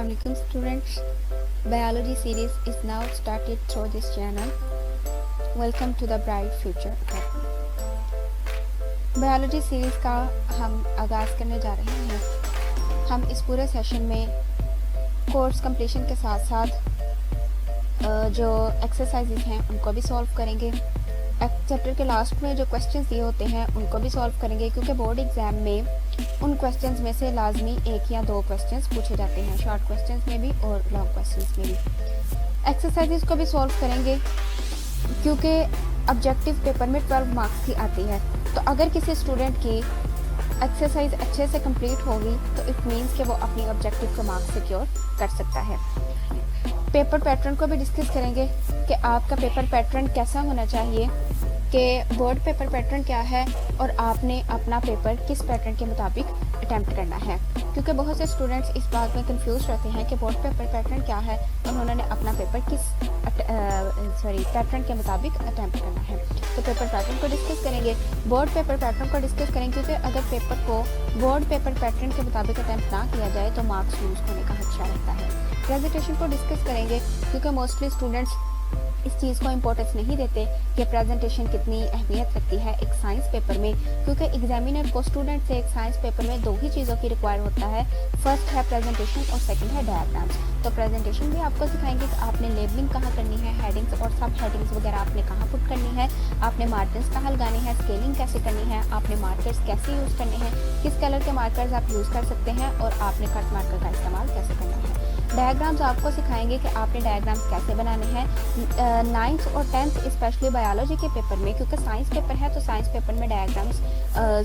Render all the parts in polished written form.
Assalamualaikum students. Biology series is now started through this channel. Welcome to the bright future. Biology series का हम आगाज़ करने जा रहे हैं। हम इस पूरे सेशन में कोर्स कंप्लीशन के साथ साथ जो एक्सरसाइजेज हैं उनको भी सॉल्व करेंगे। चैप्टर के लास्ट में जो क्वेश्चंस दिए होते हैं उनको भी सॉल्व करेंगे, क्योंकि बोर्ड एग्ज़ाम में उन क्वेश्चंस में से लाजमी एक या दो क्वेश्चंस पूछे जाते हैं, शॉर्ट क्वेश्चंस में भी और लॉन्ग क्वेश्चंस में भी। एक्सरसाइजेज को भी सॉल्व करेंगे, क्योंकि ऑब्जेक्टिव पेपर में 12 मार्क्स की आती है। तो अगर किसी स्टूडेंट की एक्सरसाइज अच्छे से कंप्लीट होगी तो इट मीन्स कि वो अपनी ऑब्जेक्टिव का मार्क्स सिक्योर कर सकता है। पेपर पैटर्न को भी डिस्कस करेंगे कि आपका पेपर पैटर्न कैसा होना चाहिए, कि बोर्ड पेपर पैटर्न क्या है और आपने अपना पेपर किस पैटर्न के मुताबिक अटैम्प्ट करना है, क्योंकि बहुत से स्टूडेंट्स इस बात में कंफ्यूज रहते हैं कि बोर्ड पेपर पैटर्न क्या है और उन्होंने अपना पेपर किस पैटर्न के मुताबिक अटैम्प्ट करना है। तो पेपर पैटर्न को डिस्कस करेंगे, बोर्ड पेपर पैटर्न को डिस्कस करेंगे, क्योंकि अगर पेपर को बोर्ड पेपर पैटर्न के मुताबिक अटैम्प्ट ना किया जाए तो मार्क्स लूज होने का खदशा रहता है। प्रेजेंटेशन को डिस्कस करेंगे, क्योंकि मोस्टली स्टूडेंट्स इस चीज़ को इम्पोर्टेंस नहीं देते कि प्रेजेंटेशन कितनी अहमियत रखती है एक साइंस पेपर में, क्योंकि एग्जामिनर को स्टूडेंट से एक साइंस पेपर में दो ही चीज़ों की रिक्वायर होता है। फर्स्ट है प्रेजेंटेशन और सेकंड है डायग्राम्स। तो प्रेजेंटेशन भी आपको सिखाएंगे कि आपने लेबलिंग कहाँ करनी है, हेडिंग्स और सब हेडिंग्स वगैरह आपने कहाँ पुट करनी है, आपने मार्जिन्स कहाँ लगाने हैं, स्केलिंग कैसे करनी है, आपने मार्कर्स कैसे यूज़ करने हैं, किस कलर के मार्कर्स आप यूज़ कर सकते हैं और आपने कट मार्कर का इस्तेमाल कैसे करना है। डायग्राम्स आपको सिखाएंगे कि आपने डायग्राम्स कैसे बनाने हैं। 9th और 10th स्पेशली बायोलॉजी के पेपर में, क्योंकि साइंस पेपर है तो साइंस पेपर में डायग्राम्स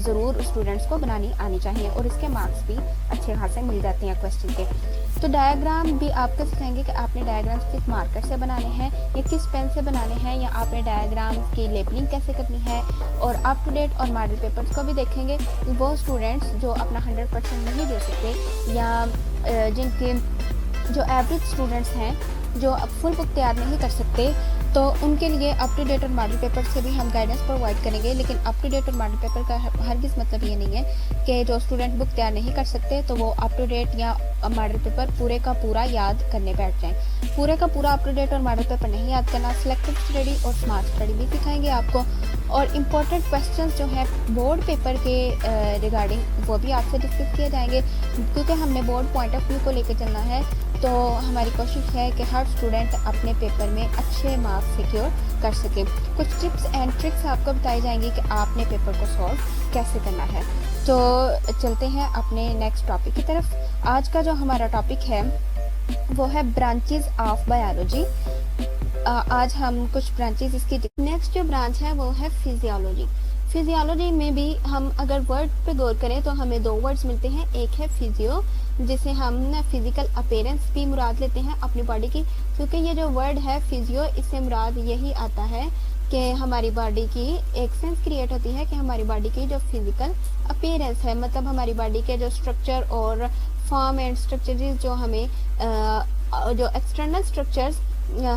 ज़रूर स्टूडेंट्स को बनानी आनी चाहिए और इसके मार्क्स भी अच्छे खासे मिल जाते हैं क्वेश्चन के। तो डायग्राम भी आपको सिखाएंगे कि आपने डायग्राम्स किस मार्कर से बनाने हैं या किस पेन से बनाने हैं, या आपने डायग्राम्स की लेबलिंग कैसे करनी है। और अप टू डेट और मॉडल पेपर्स को भी देखेंगे। वो स्टूडेंट्स जो अपना 100% नहीं दे सकते या जिनके जो एवरेज स्टूडेंट्स हैं जो अब फुल बुक तैयार नहीं कर सकते, तो उनके लिए अप टू डेट और मॉडल पेपर से भी हम गाइडेंस प्रोवाइड करेंगे। लेकिन अप टू डेट और मॉडल पेपर का हरगिज़ मतलब ये नहीं है कि जो स्टूडेंट बुक तैयार नहीं कर सकते तो वो अप टू डेट या मॉडल पेपर पूरे का पूरा याद करने बैठ जाएं। पूरे का पूरा अप टू डेट और मॉडल पेपर नहीं याद करना, सिलेक्टिव स्टडी और स्मार्ट स्टडी भी सिखाएंगे आपको। और इम्पोर्टेंट क्वेश्चंस जो है बोर्ड पेपर के रिगार्डिंग वो भी आपसे डिस्कस किए जाएंगे, क्योंकि हमने बोर्ड पॉइंट ऑफ व्यू को लेकर चलना है। तो हमारी कोशिश है कि हर स्टूडेंट अपने पेपर में अच्छे मार्क्स सिक्योर कर सके। कुछ टिप्स एंड ट्रिक्स आपको बताई जाएंगी कि आपने पेपर को सॉल्व कैसे करना है। तो चलते हैं अपने नेक्स्ट टॉपिक की तरफ। आज का जो हमारा टॉपिक है वो है ब्रांचेस ऑफ बायोलॉजी। आज हम कुछ ब्रांचेस इसकी। नेक्स्ट जो ब्रांच है वो है फिजियोलॉजी। फिजियोलॉजी में भी हम अगर वर्ड पे गौर करें तो हमें दो वर्ड्स मिलते हैं। एक है फिजियो, जिसे हम फिजिकल अपीयरेंस भी मुराद लेते हैं अपनी बॉडी की, क्योंकि ये जो वर्ड है फिजियो, इससे मुराद यही आता है कि हमारी बॉडी की एक सेंस क्रिएट होती है कि हमारी बॉडी की जो फिजिकल अपीयरेंस है, मतलब हमारी बॉडी के जो स्ट्रक्चर और फॉर्म एंड स्ट्रक्चर जो हमें जो एक्सटर्नल स्ट्रक्चर्स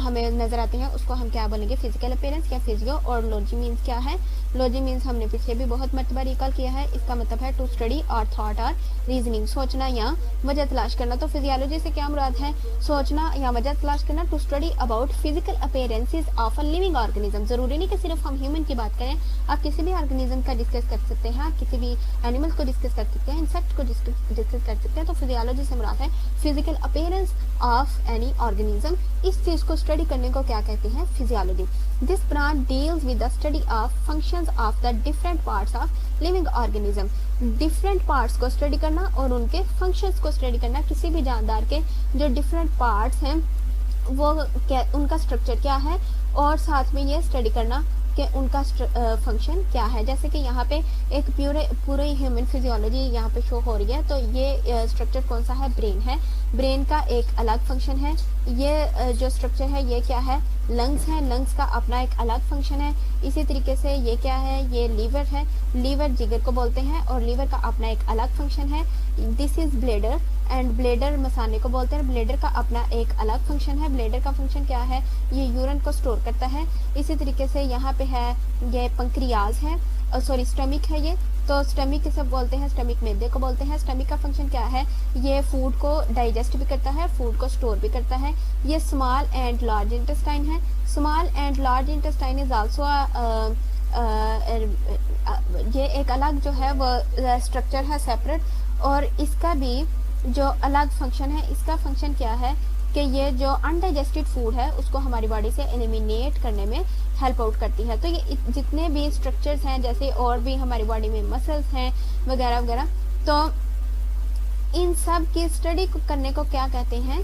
हमें नजर आते हैं उसको हम क्या बोलेंगे, फिजिकल अपीयरेंस या फिजियो। और लॉजी मीन्स क्या है, लॉजी मीन्स हमने पीछे भी बहुत मरतबा रिकॉल किया है, इसका मतलब है टू स्टडी और थॉट और रीजनिंग, सोचना या वजह तलाश करना। तो फिजियोलॉजी से क्या मुराद है, सोचना या वजह तलाश करना। To study about physical appearances of a living organism. जरूरी नहीं कि सिर्फ हम ह्यूमन की बात करें, आप किसी भी ऑर्गेनिज्म का डिस्कस कर सकते हैं, आप किसी भी एनिमल्स को डिस्कस कर सकते हैं, इंसेक्ट को डिस्कस कर सकते हैं। तो फिजियोलॉजी से मुराद है physical appearance of any organism. इस चीज को स्टडी करने को क्या कहते हैं, physiology. This branch deals with the study of functions of the different parts of living organism. Different parts को स्टडी करना और उनके फंक्शंस को स्टडी करना, किसी भी जानदार के जो डिफरेंट पार्ट्स हैं वो उनका स्ट्रक्चर क्या है, और साथ में ये स्टडी करना कि उनका फंक्शन क्या है। जैसे कि यहाँ पे एक पूरे ह्यूमन फिजियोलॉजी यहाँ पे शो हो रही है। तो ये स्ट्रक्चर कौन सा है, ब्रेन है। ब्रेन का एक अलग फंक्शन है। ये जो स्ट्रक्चर है ये क्या है, लंग्स है। लंग्स का अपना एक अलग फंक्शन है। इसी तरीके से ये क्या है, ये लीवर है। लीवर जिगर को बोलते हैं और लीवर का अपना एक अलग फंक्शन है। This is bladder and bladder मसाने को बोलते हैं। ब्लेडर का अपना एक अलग फंक्शन है। ब्लेडर का फंक्शन क्या है, ये यूरिन को स्टोर करता है। इसी तरीके से यहाँ पे है ये पंक्रियाज है। सॉरी स्टमक है ये, तो स्टमक किसे बोलते हैं, स्टमक मैदे को बोलते हैं। स्टमक का फंक्शन क्या है, ये फूड को डाइजेस्ट भी करता है, फूड को स्टोर भी करता है। ये स्मॉल एंड लार्ज इंटेस्टाइन है। Small and large intestine is also ये एक अलग जो है वो स्ट्रक्चर है सेपरेट, और इसका भी जो अलग फंक्शन है, इसका फंक्शन क्या है कि ये जो अनडाइजेस्टेड फूड है उसको हमारी बॉडी से एलिमिनेट करने में हेल्प आउट करती है। तो ये जितने भी स्ट्रक्चर्स हैं, जैसे और भी हमारी बॉडी में मसल्स हैं वगैरह वगैरह, तो इन सब की स्टडी करने को क्या कहते हैं,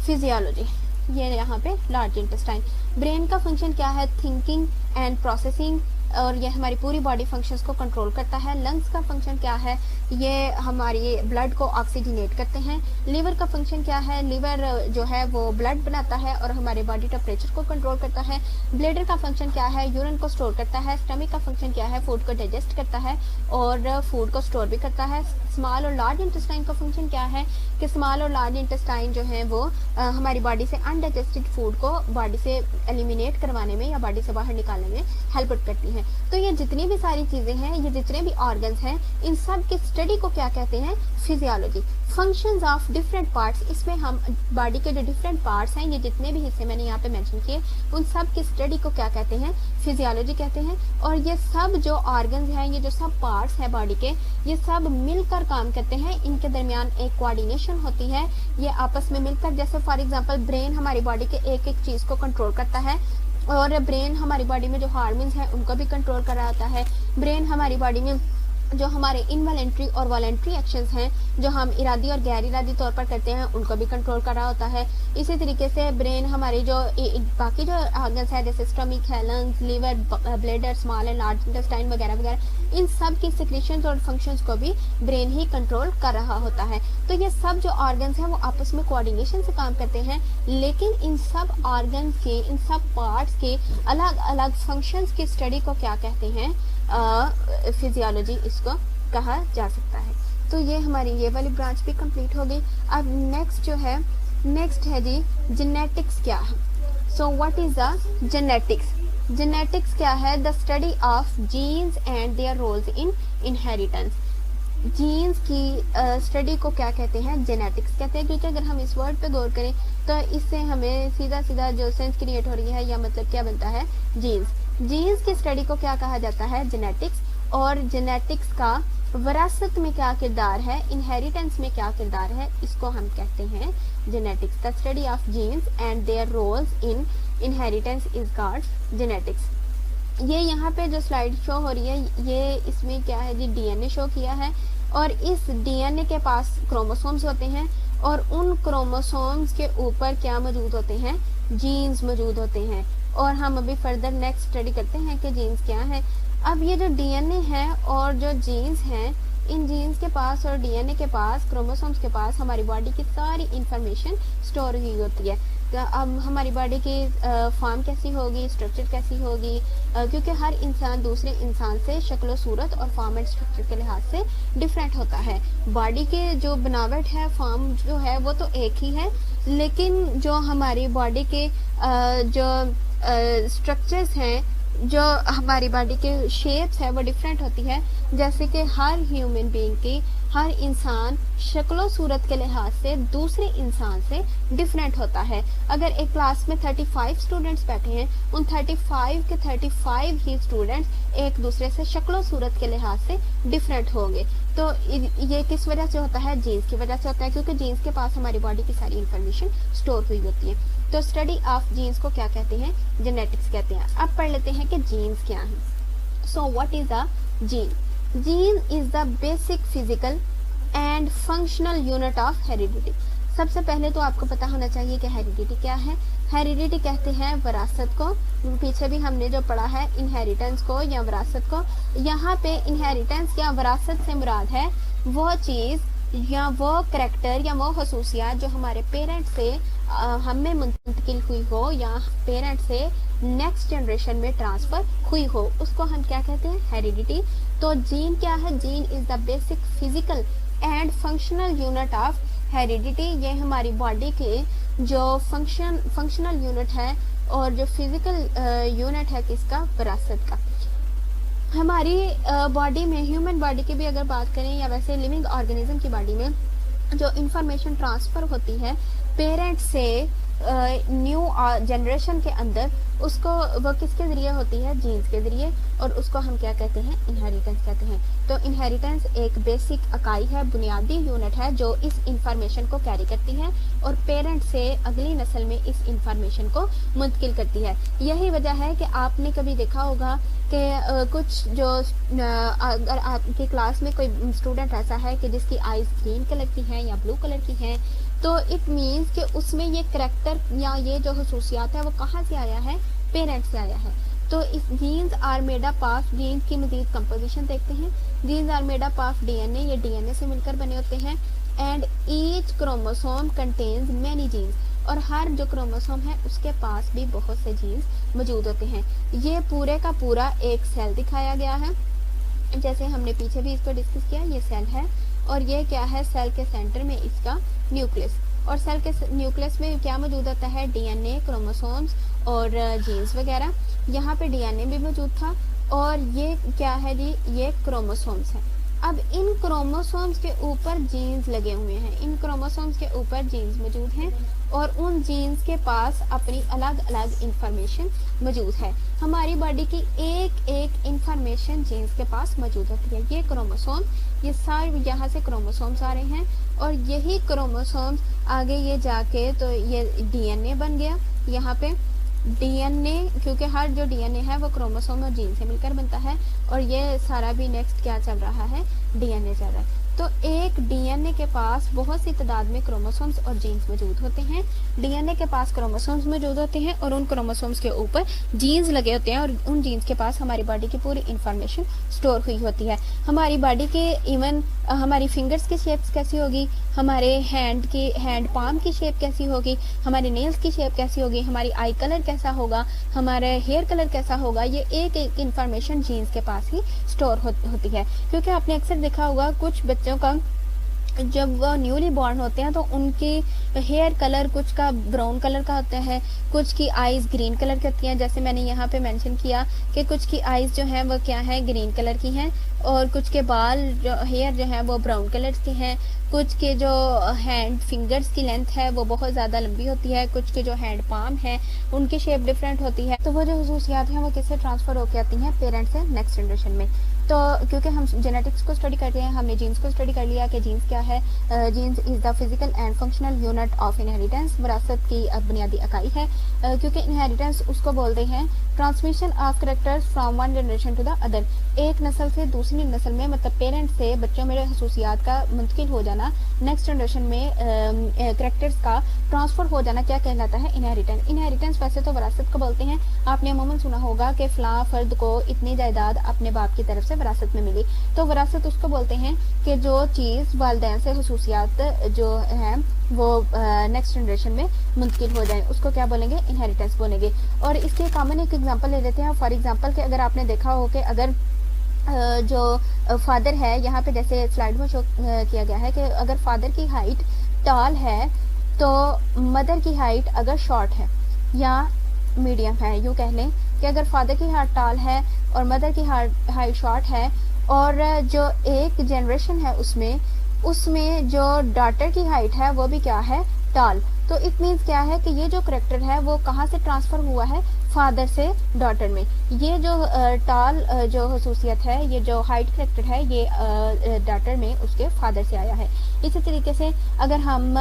फिजियोलॉजी। ये यहाँ पे लार्ज इंटेस्टाइन। ब्रेन का फंक्शन क्या है, थिंकिंग एंड प्रोसेसिंग, और ये हमारी पूरी बॉडी फंक्शंस को कंट्रोल करता है। लंग्स का फंक्शन क्या है, ये हमारी ब्लड को ऑक्सीजनेट करते हैं। लीवर का फंक्शन क्या है, लीवर जो है वो ब्लड बनाता है और हमारे बॉडी टेम्परेचर को कंट्रोल करता है। ब्लैडर का फंक्शन क्या है, यूरिन को स्टोर करता है। स्टमक का फंक्शन क्या है, फूड को डाइजेस्ट करता है और फूड को स्टोर भी करता है। स्मॉल और लार्ज इंटेस्टाइन का फंक्शन क्या है कि स्मॉल और लार्ज इंटेस्टाइन जो है वो हमारी बॉडी से अनडाइजेस्टेड फूड को बॉडी से एलिमिनेट करवाने में या बॉडी से बाहर निकालने में हेल्प करती है। तो ये जितनी भी सारी चीजें हैं, ये जितने भी ऑर्गन्स हैं, इन सब की स्टडी को क्या कहते हैं, physiology. Functions of different parts, इसमें हम बॉडी के जो डिफरेंट पार्ट्स हैं, ये जितने भी हिस्से मैंने यहाँ पे मेंशन किए, उन सब की स्टडी को क्या कहते हैं, फिजियोलॉजी कहते हैं। और ये सब जो ऑर्गन्स हैं, ये जो सब पार्ट्स हैं बॉडी के, ये सब मिलकर काम करते हैं। इनके दरमियान एक कोऑर्डिनेशन होती है, ये आपस में मिलकर, जैसे फॉर एग्जांपल ब्रेन हमारी बॉडी के एक एक चीज को कंट्रोल करता है, और ब्रेन हमारी बॉडी में जो हार्मोन्स हैं उनको भी कंट्रोल कर रहा होता है। ब्रेन हमारी बॉडी में जो हमारे इनवॉलेंट्री और वॉलेंट्री एक्शंस हैं, जो हम इरादी और गैर इरादी तौर पर करते हैं, उनको भी कंट्रोल कर रहा होता है। इसी तरीके से ब्रेन हमारी जो बाकी जो ऑर्गन्स है, जैसे स्टमक है, lungs, liver, bladder, small and large intestine वगैरह वगैरह, इन सब की सिक्रीशंस और फंक्शंस को भी ब्रेन ही कंट्रोल कर रहा होता है। तो ये सब जो ऑर्गन्स हैं वो आपस में कोऑर्डिनेशन से काम करते हैं, लेकिन इन सब ऑर्गन्स के, इन सब पार्ट्स के अलग अलग फंक्शंस की स्टडी को क्या कहते हैं, फिजियोलॉजी इसको कहा जा सकता है। तो ये हमारी ये वाली ब्रांच भी कंप्लीट हो गई। अब नेक्स्ट जो है, नेक्स्ट है जी जेनेटिक्स क्या है। So what is the genetics. Genetics क्या है, the study of genes and their roles in inheritance. Genes की स्टडी को क्या कहते हैं, जेनेटिक्स कहते हैं। क्योंकि अगर हम इस वर्ड पे गौर करें तो इससे हमें सीधा सीधा जो सेंस क्रिएट हो रही है, या मतलब क्या बनता है, जीन्स। जीन्स की स्टडी को क्या कहा जाता है, जेनेटिक्स। और जेनेटिक्स का विरासत में क्या किरदार है, इनहेरिटेंस में क्या किरदार है, इसको हम कहते हैं genetics. The study of genes and their roles in inheritance is called genetics. ये यहाँ पे जो स्लाइड शो हो रही है, ये इसमें क्या है जी, डीएनए शो किया है, और इस डीएनए के पास क्रोमोसोम्स होते हैं, और उन क्रोमोसोम्स के ऊपर क्या मौजूद होते हैं, जीन्स मौजूद होते हैं। और हम अभी फर्दर नेक्स्ट स्टडी करते हैं कि जीन्स क्या है। अब ये जो डीएनए है और जो जीन्स हैं, इन जीन्स के पास और डीएनए के पास, क्रोमोसोम्स के पास हमारी बॉडी की सारी इंफॉर्मेशन स्टोर हुई होती है। तो अब हमारी बॉडी की फॉर्म कैसी होगी, स्ट्रक्चर कैसी होगी, क्योंकि हर इंसान दूसरे इंसान से शक्ल सूरत और फॉर्म एंड स्ट्रक्चर के लिहाज से डिफरेंट होता है। बॉडी के जो बनावट है, फॉर्म जो है वो तो एक ही है, लेकिन जो हमारी बॉडी के जो स्ट्रक्चर्स हैं, जो हमारी बॉडी के शेप्स है वो डिफरेंट होती है। जैसे कि हर ह्यूमन बीइंग की, हर इंसान शक्लो सूरत के लिहाज से दूसरे इंसान से डिफरेंट होता है। अगर एक क्लास में 35 स्टूडेंट्स बैठे हैं, उन 35 के 35 ही स्टूडेंट्स एक दूसरे से शक्लो सूरत के लिहाज से डिफरेंट होंगे। तो ये किस वजह से होता है, जीन्स की वजह से होता है, क्योंकि जीन्स के पास हमारी बॉडी की सारी इंफॉर्मेशन स्टोर हुई होती है। तो स्टडी ऑफ जीन्स को क्या कहते हैं, जेनेटिक्स कहते हैं। अब पढ़ लेते हैं कि जीन्स क्या है। So what is a gene. Gene is the basic physical and functional unit of heredity. सबसे पहले तो आपको पता होना चाहिए कि हेरिडिटी क्या है। हेरिडिटी कहते हैं विरासत को। पीछे भी हमने जो पढ़ा है इनहेरिटेंस को या विरासत को। यहाँ पे इनहेरिटेंस या विरासत से मुराद है वो चीज़ या वो करैक्टर या वो खसूसियात जो हमारे पेरेंट्स से हमें मुंतकिल हुई हो या पेरेंट्स से नेक्स्ट जनरेशन में ट्रांसफर हुई हो, उसको हम क्या कहते हैं, हेरिडिटी। तो जीन क्या है, gene is the basic physical and functional unit of heredity. ये हमारी बॉडी के जो फंक्शनल यूनिट है और जो फिजिकल यूनिट है किसका, विरासत का। हमारी बॉडी में, ह्यूमन बॉडी की भी अगर बात करें या वैसे लिविंग ऑर्गेनिज्म की बॉडी में जो इंफॉर्मेशन ट्रांसफ़र होती है पेरेंट्स से न्यू जनरेशन के अंदर, उसको वो किसके ज़रिए होती है? जीन्स के ज़रिए, और उसको हम क्या कहते हैं? इनहेरिटेंस कहते हैं। तो इनहेरिटेंस एक बेसिक इकाई है, बुनियादी यूनिट है जो इस इंफॉर्मेशन को कैरी करती है और पेरेंट से अगली नस्ल में इस इंफॉर्मेशन को मुंतकिल करती है। यही वजह है कि आपने कभी देखा होगा कि कुछ जो अगर आपकी क्लास में कोई स्टूडेंट ऐसा है कि जिसकी आइज़ ग्रीन कलर की हैं या ब्लू कलर की हैं, तो इट मीन्स कि उसमें ये करैक्टर या ये जो खसूसियात है वो कहाँ से आया है? पेरेंट्स से आया है। तो इस genes are made up of, genes की मजीद कंपोजिशन देखते हैं। Genes are made up of DNA, ये डीएनए से मिलकर बने होते हैं। And each chromosome contains many genes, और हर जो क्रोमोसोम है उसके पास भी बहुत से जीन्स मौजूद होते हैं। ये पूरे का पूरा एक सेल दिखाया गया है, जैसे हमने पीछे भी इसको डिस्कस किया। ये सेल है और ये क्या है? सेल के सेंटर में इसका न्यूक्लियस, और सेल के न्यूक्लियस में क्या मौजूद होता है? डीएनए, क्रोमोसोम्स और जीन्स वगैरह। यहाँ पे डीएनए भी मौजूद था और ये क्या है जी? ये क्रोमोसोम्स हैं। अब इन क्रोमोसोम्स के ऊपर जीन्स लगे हुए हैं, इन क्रोमोसोम्स के ऊपर जीन्स मौजूद हैं और उन जीन्स के पास अपनी अलग अलग इंफॉर्मेशन मौजूद है। हमारी बॉडी की एक एक इंफॉर्मेशन जीन्स के पास मौजूद होती है। ये क्रोमोसोम, ये सारे यहाँ से क्रोमोसोम्स आ रहे हैं और यही क्रोमोसोम्स आगे ये जाके तो ये डीएनए बन गया। यहाँ पे डीएनए, क्योंकि हर जो डीएनए है वो क्रोमोसोम और जीन से मिलकर बनता है, और ये सारा भी नेक्स्ट क्या चल रहा है? डीएनए चल रहा है। तो एक डीएनए के पास बहुत सी तादाद में क्रोमोसोम्स और जीन्स मौजूद होते हैं। डीएनए के पास क्रोमोसोम्स मौजूद होते हैं और उन क्रोमोसोम्स के ऊपर जीन्स लगे होते हैं और उन जीन्स के पास हमारी बॉडी की पूरी इंफॉर्मेशन स्टोर हुई होती है। हमारी बॉडी के इवन हमारी फिंगर्स की शेप्स कैसी होगी, हमारे हैंड पाम की शेप कैसी होगी, हमारे नेल्स की शेप कैसी होगी, हमारी आई कलर कैसा होगा, हमारे हेयर कलर कैसा होगा, ये एक एक इंफॉर्मेशन जीन्स के पास ही स्टोर होती है। क्योंकि आपने अक्सर देखा होगा कुछ बच्चों का जब वो न्यूली बॉर्न होते हैं तो उनकी हेयर कलर कुछ का ब्राउन कलर का होता है, कुछ की आईज ग्रीन कलर की होती हैं। जैसे मैंने यहाँ पे मेंशन किया कि कुछ की आईज जो है वो क्या है? ग्रीन कलर की हैं, और कुछ के बाल जो हेयर जो है वो ब्राउन कलर के हैं। कुछ के जो हैंड फिंगर्स की लेंथ है वो बहुत ज़्यादा लंबी होती है, कुछ के जो हैंड पाम है उनकी शेप डिफरेंट होती है। तो वो जो खसूसियात हैं वो किससे ट्रांसफ़र होकर आती हैं? पेरेंट्स से नेक्स्ट जनरेशन में। तो क्योंकि हम जेनेटिक्स को स्टडी करते हैं, हमने जीन्स को स्टडी कर लिया कि जीन्स क्या है। Genes is the physical and functional unit of inheritance, विरासत की बुनियादी इकाई है। क्योंकि इनहेरिटेंस उसको बोलते हैं transmission of characters from one generation to the other, एक नस्ल से दूसरी नस्ल में, मतलब पेरेंट्स से बच्चों में खसूसियात का मुंतकिल हो जाना, नेक्स्ट जनरेशन में करेक्टर्स का ट्रांसफ़र हो जाना क्या कहलाता है? इनहेरिटेंस। इनहेरिटेंस वैसे तो विरासत को बोलते हैं। आपने अमूमन सुना होगा कि फ़लाँ फ़र्द को इतनी जायदाद अपने बाप की तरफ से विरासत में मिली, तो विरासत उसको बोलते हैं कि जो चीज़ वालिदैन से खसूसियात जो हैं वो नेक्स्ट जनरेशन में मुंतकिल हो जाए, उसको क्या बोलेंगे? इनहेरिटेंस बोलेंगे। और इसके कॉमन एक एग्जांपल ले लेते हैं। फॉर एग्जांपल कि अगर आपने देखा हो कि अगर जो फादर है, यहाँ पे जैसे स्लाइड में शो किया गया है कि अगर फादर की हाइट टॉल है तो मदर की हाइट अगर शॉर्ट है या मीडियम है, यूँ कह लें कि अगर फादर की हाइट टॉल है और मदर की हाइट शॉर्ट है, और जो एक जनरेशन है उसमें जो डॉटर की हाइट है वो भी क्या है? टॉल। तो इट मीन्स क्या है कि ये जो करेक्टर है वो कहाँ से ट्रांसफ़र हुआ है? फादर से डॉटर में। ये जो टॉल जो खसूसियत है, ये जो हाइट करेक्टर है, ये डॉटर में उसके फादर से आया है। इसी तरीके से अगर हम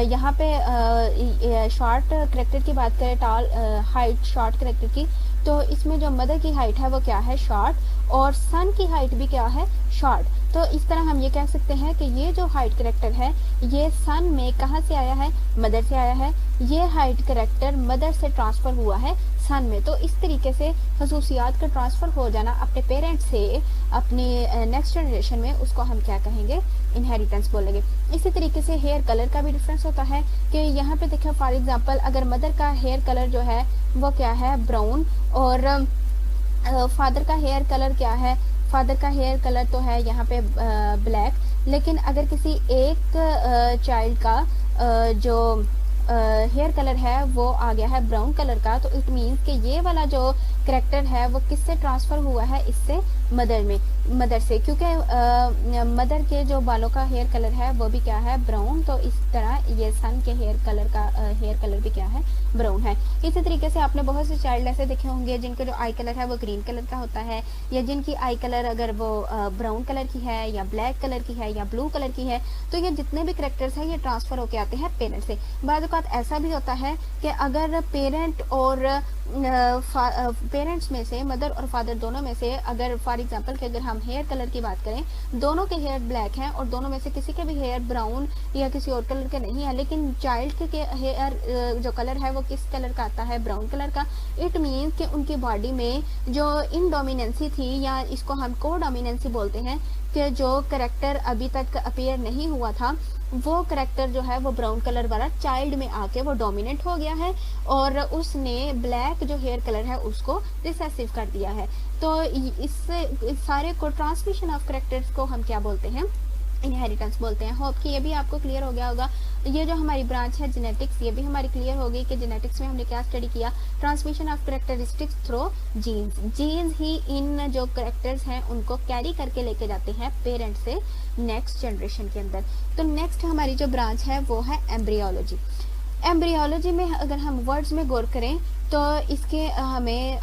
यहाँ पे शॉर्ट करेक्टर की बात करें, टॉल हाइट शॉर्ट करेक्टर की, तो इसमें जो मदर की हाइट है वो क्या है? शॉर्ट, और सन की हाइट भी क्या है? शॉर्ट। तो इस तरह हम ये कह सकते हैं कि ये जो हाइट करेक्टर है ये सन में कहाँ से आया है? मदर से आया है। ये हाइट करेक्टर मदर से ट्रांसफ़र हुआ है सन में। तो इस तरीके से खसूसियात का ट्रांसफ़र हो जाना अपने पेरेंट्स से अपनी नेक्स्ट जनरेशन में, उसको हम क्या कहेंगे? इनहेरिटेंस बोलेंगे। इसी तरीके से हेयर कलर का भी डिफरेंस होता है कि यहाँ पे देखिए फॉर एग्जांपल अगर मदर का हेयर कलर जो है वो क्या है? ब्राउन, और फादर का हेयर कलर क्या है? फादर का हेयर कलर तो है यहाँ पे ब्लैक, लेकिन अगर किसी एक चाइल्ड का जो हेयर कलर है वो आ गया है ब्राउन कलर का, तो इट मीन्स कि ये वाला जो करेक्टर है वो किससे ट्रांसफ़र हुआ है? इससे मदर से, क्योंकि मदर के जो बालों का हेयर कलर है वो भी क्या है, ब्राउन। तो इस तरह ये सन के हेयर कलर भी क्या है, ब्राउन है। इसी तरीके से आपने बहुत से चाइल्ड ऐसे देखे होंगे जिनके जो आई कलर है वो ग्रीन कलर का होता है, या जिनकी आई कलर अगर वो ब्राउन कलर की है या ब्लैक कलर की है या ब्लू कलर की है। तो ये जितने भी करेक्टर्स हैं ये ट्रांसफर होके आते हैं पेरेंट से। बाद औक़ात ऐसा भी होता है कि अगर पेरेंट्स में से, मदर और फादर दोनों में से, अगर फॉर एग्जांपल कि अगर हम हेयर कलर की बात करें, दोनों के हेयर ब्लैक हैं और दोनों में से किसी के भी हेयर ब्राउन या किसी और कलर के नहीं है, लेकिन चाइल्ड के हेयर जो कलर है वो किस कलर का आता है, ब्राउन कलर का। इट मीन्स कि उनकी बॉडी में जो इनडोमिनेंसी थी, या इसको हम कोडोमिनेंसी बोलते हैं, कि जो करेक्टर अभी तक अपीयर नहीं हुआ था वो करेक्टर जो है वो ब्राउन कलर वाला चाइल्ड में आके वो डोमिनेंट हो गया है और उसने ब्लैक जो हेयर कलर है उसको रिसेसिव कर दिया है। तो इससे इस सारे को ट्रांसमिशन ऑफ करेक्टर्स को हम क्या बोलते हैं, इनहेरिटेंस बोलते हैं। होप कि ये भी आपको क्लियर हो गया होगा। ये जो हमारी ब्रांच है जेनेटिक्स, ये भी हमारी क्लियर हो गई कि जेनेटिक्स में हमने क्या स्टडी किया, transmission of characteristics through genes. Genes ही इन जो करेक्टर्स हैं उनको कैरी करके लेके जाते हैं पेरेंट से नेक्स्ट जनरेशन के अंदर। तो नेक्स्ट हमारी जो ब्रांच है वो है एम्ब्रियोलॉजी। एम्ब्रियोलॉजी में अगर हम वर्ड्स में गौर करें तो इसके हमें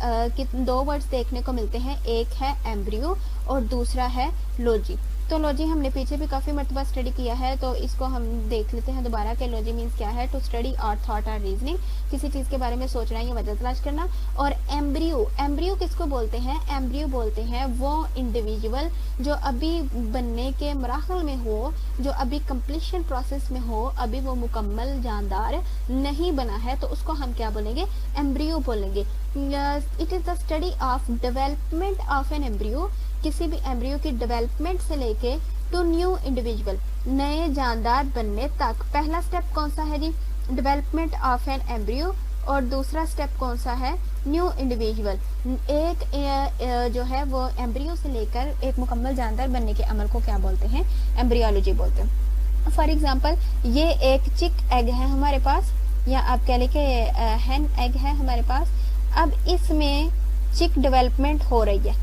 दो वर्ड्स देखने को मिलते हैं, एक है एम्ब्रियो और दूसरा है लॉजी। तो लॉजी हमने पीछे भी काफ़ी मरतबा स्टडी किया है, तो इसको हम देख लेते हैं दोबारा कि लॉजी मीन्स क्या है। टू स्टडी और थॉट और रीजनिंग, किसी चीज़ के बारे में सोचना या वजह तलाश करना। और एम्ब्रियो किसको बोलते हैं, एम्ब्रियो बोलते हैं वो इंडिविजुअल जो अभी बनने के मराहल में हो, जो अभी कंप्लीशन प्रोसेस में हो, अभी वो मुकम्मल जानदार नहीं बना है, तो उसको हम क्या बोलेंगे, एम्ब्रियो बोलेंगे। It is the study of development of an embryo, किसी भी एम्ब्रियो की डेवलपमेंट से लेके टू न्यू इंडिविजुअल, नए जानदार बनने तक। पहला स्टेप कौन सा है जी, डेवलपमेंट ऑफ एन एम्ब्रियो, और दूसरा स्टेप कौन सा है, न्यू इंडिविजुअल। एक जो है वो एम्ब्रियो से लेकर एक मुकम्मल जानदार बनने के अमल को क्या बोलते हैं, एम्ब्रियोलॉजी बोलते हैं। फॉर एग्जांपल ये एक चिक एग है हमारे पास, या आप कह लें कि हैन एग है हमारे पास। अब इसमें चिक डेवलपमेंट हो रही है,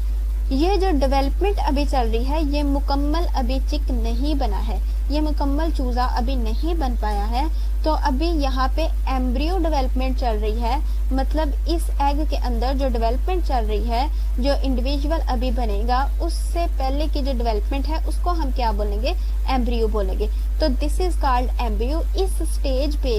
ये जो डेवलपमेंट अभी चल रही है ये मुकम्मल अभी चिक नहीं बना है, ये मुकम्मल चूज़ा अभी नहीं बन पाया है। तो अभी यहाँ पे एम्ब्रियो डेवलपमेंट चल रही है, मतलब इस एग के अंदर जो डेवलपमेंट चल रही है, जो इंडिविजुअल अभी बनेगा उससे पहले की जो डेवलपमेंट है उसको हम क्या बोलेंगे, एम्ब्रियो बोलेंगे। तो दिस इज कॉल्ड एम्ब्रियो। इस स्टेज पे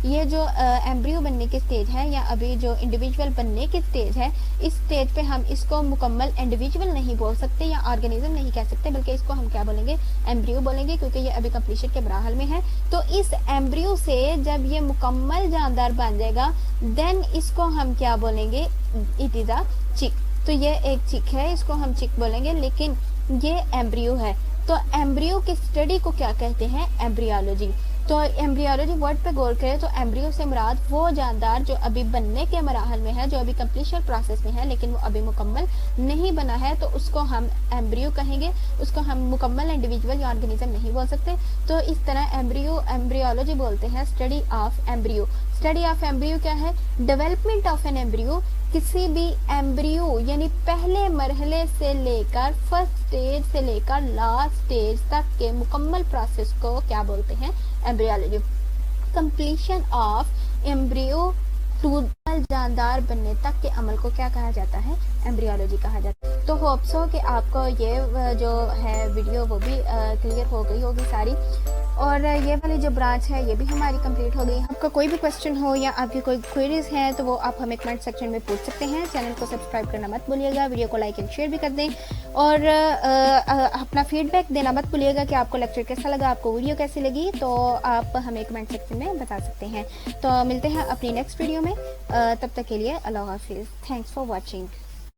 ये जो एम्ब्रियो बनने की स्टेज है या अभी जो इंडिविजुअल बनने की स्टेज है, इस स्टेज पे हम इसको मुकम्मल इंडिविजुअल नहीं बोल सकते या ऑर्गेनिज्म नहीं कह सकते, बल्कि इसको हम क्या बोलेंगे, एम्ब्रियो बोलेंगे, क्योंकि ये अभी कंप्लीशन के मराहल में है। तो इस एम्ब्रियो से जब ये मुकम्मल जानदार बन जाएगा देन इसको हम क्या बोलेंगे, इट इज अ चिक। तो ये एक चिक है, इसको हम चिक बोलेंगे, लेकिन ये एम्ब्रियो है। तो एम्ब्रियो की स्टडी को क्या कहते हैं, एम्ब्रियोलॉजी। तो एम्ब्रियोलॉजी वर्ड पे गौर करें तो एम्ब्रियो से मुराद वो जानदार जो अभी बनने के मराहल में है, जो अभी कंप्लीशन प्रोसेस में है लेकिन वो अभी मुकम्मल नहीं बना है, तो उसको हम एम्ब्रियो कहेंगे, उसको हम मुकम्मल इंडिविजुअल या ऑर्गेनिज्म नहीं बोल सकते। तो इस तरह एम्ब्रियोलॉजी बोलते हैं study of embryo. Study of embryo क्या है, डेवलपमेंट ऑफ एन एम्ब्रियो, किसी भी एम्ब्रियो यानी पहले मरहले से लेकर फर्स्ट स्टेज से लेकर लास्ट स्टेज तक के मुकम्मल प्रोसेस को क्या बोलते हैं, embryology. Completion of embryo to जानदार बनने तक के अमल को क्या कहा जाता है, एम्ब्रियोलॉजी कहा जाता है। तो होप सो कि आपको ये जो है वीडियो वो भी क्लियर हो गई होगी सारी, और ये वाली जो ब्रांच है ये भी हमारी कंप्लीट हो गई। आपका कोई भी क्वेश्चन हो या आपकी कोई क्वेरीज हैं तो वो आप हमें कमेंट सेक्शन में पूछ सकते हैं। चैनल को सब्सक्राइब करना मत भूलिएगा, वीडियो को लाइक एंड शेयर भी कर दें, और अपना फीडबैक देना मत भूलिएगा कि आपको लेक्चर कैसा लगा, आपको वीडियो कैसी लगी, तो आप हमें कमेंट सेक्शन में बता सकते हैं। तो मिलते हैं अपनी नेक्स्ट वीडियो में, तब तक के लिए अल्लाह हाफिज़। Thanks for watching.